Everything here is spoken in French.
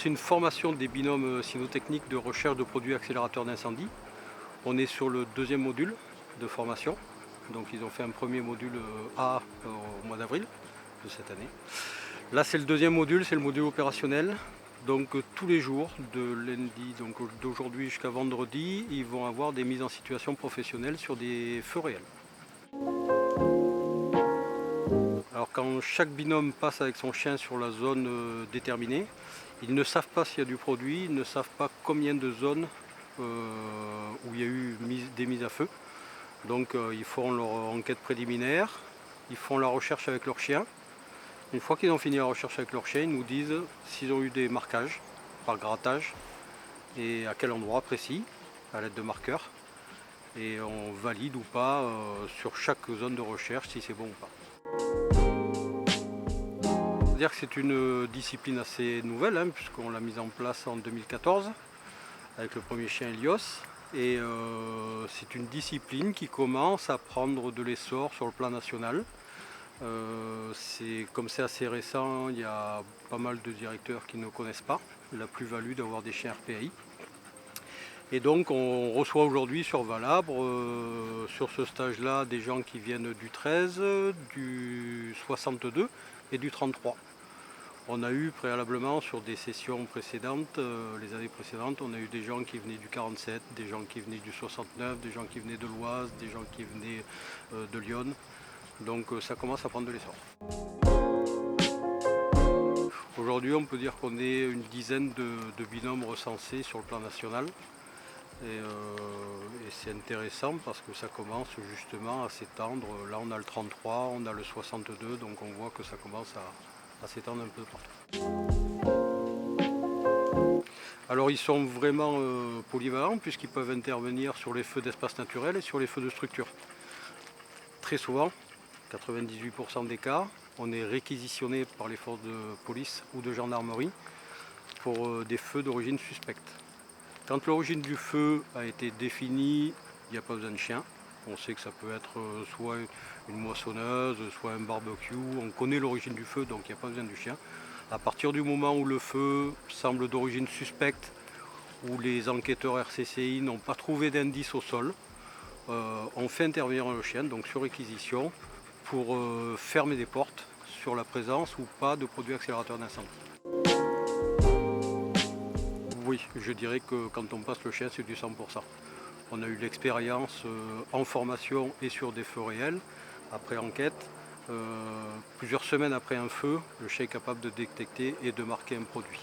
c'est une formation des binômes cynotechniques de recherche de produits accélérateurs d'incendie. On est sur le deuxième module de formation. Donc ils ont fait un premier module A au mois d'avril de cette année. Là c'est le deuxième module, c'est le module opérationnel. Donc tous les jours, de lundi, donc d'aujourd'hui jusqu'à vendredi, ils vont avoir des mises en situation professionnelles sur des feux réels. Alors quand chaque binôme passe avec son chien sur la zone déterminée, ils ne savent pas s'il y a du produit, ils ne savent pas combien de zones où il y a eu des mises à feu. Donc ils font leur enquête préliminaire, ils font la recherche avec leur chien. Une fois qu'ils ont fini la recherche avec leur chien, ils nous disent s'ils ont eu des marquages par grattage et à quel endroit précis, à l'aide de marqueurs. Et on valide ou pas sur chaque zone de recherche si c'est bon ou pas. C'est-à-dire que c'est une discipline assez nouvelle, hein, puisqu'on l'a mise en place en 2014 avec le premier chien Helios. Et c'est une discipline qui commence à prendre de l'essor sur le plan national. Comme c'est assez récent, il y a pas mal de directeurs qui ne connaissent pas la plus-value d'avoir des chiens RPAI. Et donc on reçoit aujourd'hui sur Valabre, sur ce stage-là, des gens qui viennent du 13, du 62 et du 33. On a eu préalablement sur des sessions précédentes, les années précédentes, on a eu des gens qui venaient du 47, des gens qui venaient du 69, des gens qui venaient de l'Oise, des gens qui venaient de Lyon. Donc ça commence à prendre de l'essor. Aujourd'hui on peut dire qu'on est une dizaine de binômes recensés sur le plan national. Et c'est intéressant parce que ça commence justement à s'étendre. Là on a le 33, on a le 62, donc on voit que ça commence à s'étendre un peu partout. Alors ils sont vraiment polyvalents puisqu'ils peuvent intervenir sur les feux d'espace naturel et sur les feux de structure. Très souvent, 98% des cas, on est réquisitionné par les forces de police ou de gendarmerie pour des feux d'origine suspecte. Quand l'origine du feu a été définie, il n'y a pas besoin de chien. On sait que ça peut être soit une moissonneuse, soit un barbecue. On connaît l'origine du feu, donc il n'y a pas besoin du chien. À partir du moment où le feu semble d'origine suspecte, où les enquêteurs RCCI n'ont pas trouvé d'indice au sol, on fait intervenir le chien, donc sur réquisition, pour fermer des portes sur la présence ou pas de produits accélérateurs d'incendie. Oui, je dirais que quand on passe le chien, c'est du 100%. On a eu l'expérience en formation et sur des feux réels, après enquête. Plusieurs semaines après un feu, le chien est capable de détecter et de marquer un produit.